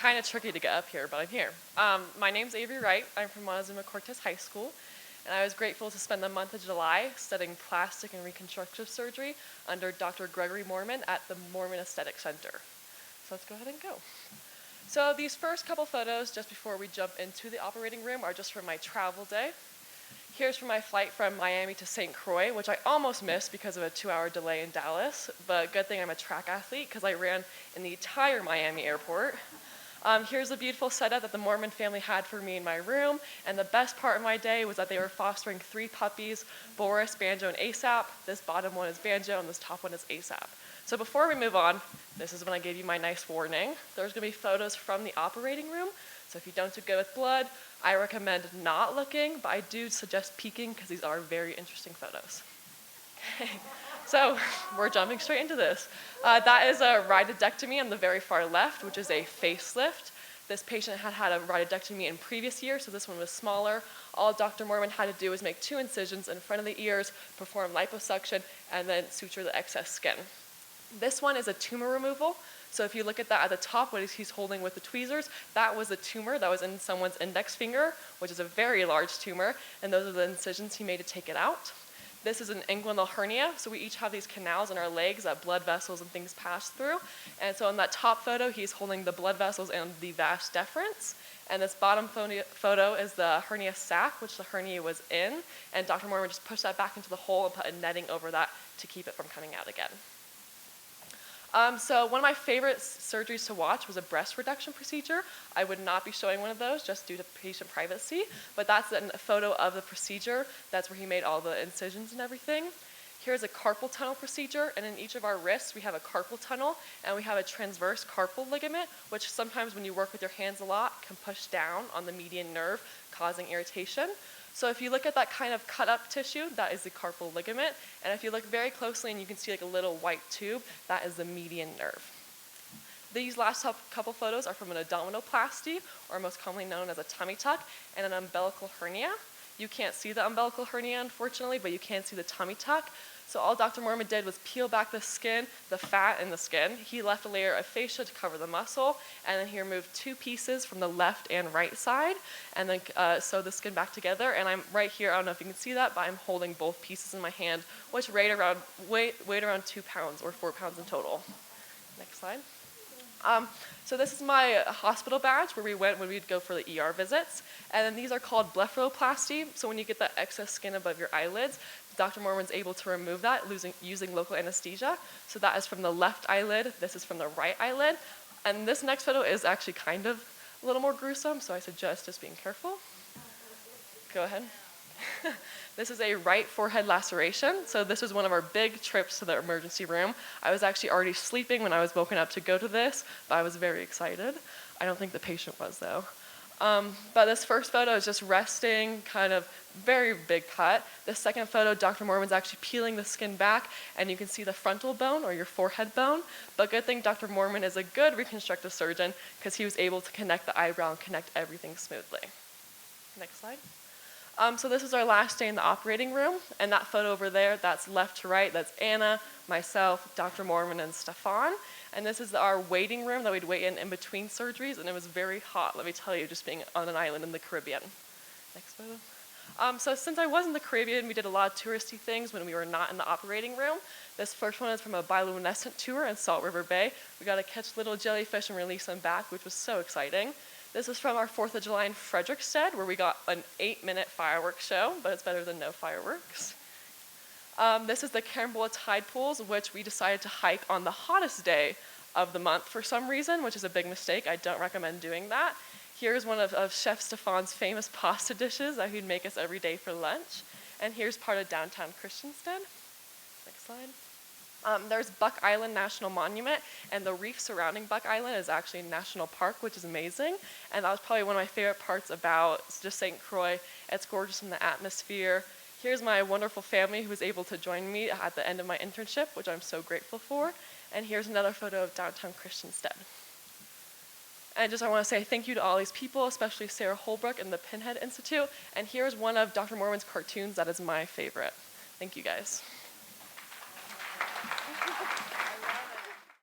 kind of tricky to get up here, but I'm here. My name's Avery Wright. I'm from Montezuma Cortez High School, and I was grateful to spend the month of July studying plastic and reconstructive surgery under Dr. Gregory Mormon at the Mormon Aesthetic Center. So let's go ahead and go. So these first couple photos, just before we jump into the operating room, are just from my travel day. Here's from my flight from Miami to St. Croix, which I almost missed because of a 2-hour delay in Dallas, but good thing I'm a track athlete because I ran in the entire Miami airport. Here's a beautiful setup that the Mormon family had for me in my room, and the best part of my day was that they were fostering 3 puppies, Boris, Banjo, and ASAP. This bottom one is Banjo, and this top one is ASAP. So before we move on, this is when I gave you my nice warning. There's going to be photos from the operating room, so if you don't do good with blood, I recommend not looking, but I do suggest peeking because these are very interesting photos. Okay. So we're jumping straight into this. That is a rhydodectomy on the very far left, which is a facelift. This patient had had a rhydodectomy in previous years, so this one was smaller. All Dr. Mormon had to do was make 2 incisions in front of the ears, perform liposuction, and then suture the excess skin. This one is a tumor removal. So if you look at that at the top, what he's holding with the tweezers, that was a tumor that was in someone's index finger, which is a very large tumor, and those are the incisions he made to take it out. This is an inguinal hernia, so we each have these canals in our legs that blood vessels and things pass through. And so in that top photo, he's holding the blood vessels and the vas deferens. And this bottom photo is the hernia sac, which the hernia was in, and Dr. Mormon just pushed that back into the hole and put a netting over that to keep it from coming out again. So one of my favorite surgeries to watch was a breast reduction procedure. I would not be showing one of those just due to patient privacy, but that's a photo of the procedure. That's where he made all the incisions and everything. Here's a carpal tunnel procedure, and in each of our wrists we have a carpal tunnel, and we have a transverse carpal ligament, which sometimes when you work with your hands a lot can push down on the median nerve, causing irritation. So if you look at that kind of cut up tissue, that is the carpal ligament. And if you look very closely and you can see like a little white tube, that is the median nerve. These last couple photos are from an abdominoplasty, or most commonly known as a tummy tuck, and an umbilical hernia. You can't see the umbilical hernia, unfortunately, but you can see the tummy tuck. So all Dr. Mormon did was peel back the skin, the fat in the skin. He left a layer of fascia to cover the muscle, and then he removed 2 pieces from the left and right side, and then sewed the skin back together. And I'm right here, I don't know if you can see that, but I'm holding both pieces in my hand, which weighed around 2 pounds or 4 pounds in total. Next slide. So this is my hospital badge where we went when we'd go for the ER visits. And then these are called Blepharoplasty. So when you get that excess skin above your eyelids, Dr. Mormon's able to remove that using local anesthesia. So that is from the left eyelid. This is from the right eyelid. And this next photo is actually kind of a little more gruesome, so I suggest just being careful. Go ahead. This is a right forehead laceration. So this was one of our big trips to the emergency room. I was actually already sleeping when I was woken up to go to this, but I was very excited. I don't think the patient was, though. But this first photo is just resting, kind of very big cut. The second photo, Dr. Mormon's actually peeling the skin back, and you can see the frontal bone or your forehead bone. But good thing Dr. Mormon is a good reconstructive surgeon because he was able to connect the eyebrow and connect everything smoothly. Next slide. So this is our last day in the operating room, and that photo over there, that's left to right, that's Anna, myself, Dr. Mormon, and Stefan. And this is our waiting room that we'd wait in between surgeries, and it was very hot, let me tell you, just being on an island in the Caribbean. Next photo. So since I was in the Caribbean, we did a lot of touristy things when we were not in the operating room. This first one is from a bioluminescent tour in Salt River Bay. We got to catch little jellyfish and release them back, which was so exciting. This is from our 4th of July in Frederiksted, where we got an 8-minute fireworks show, but it's better than no fireworks. This is the Campbell tide pools, which we decided to hike on the hottest day of the month for some reason, which is a big mistake. I don't recommend doing that. Here's one of Chef Stefan's famous pasta dishes that he'd make us every day for lunch. And here's part of downtown Christiansted. Next slide. There's Buck Island National Monument, and the reef surrounding Buck Island is actually a national park, which is amazing. And that was probably one of my favorite parts about just St. Croix. It's gorgeous in the atmosphere. Here's my wonderful family who was able to join me at the end of my internship, which I'm so grateful for. And here's another photo of downtown Christiansted. And I want to say thank you to all these people, especially Sarah Holbrook and the Pinhead Institute. And here's one of Dr. Mormon's cartoons that is my favorite. Thank you guys.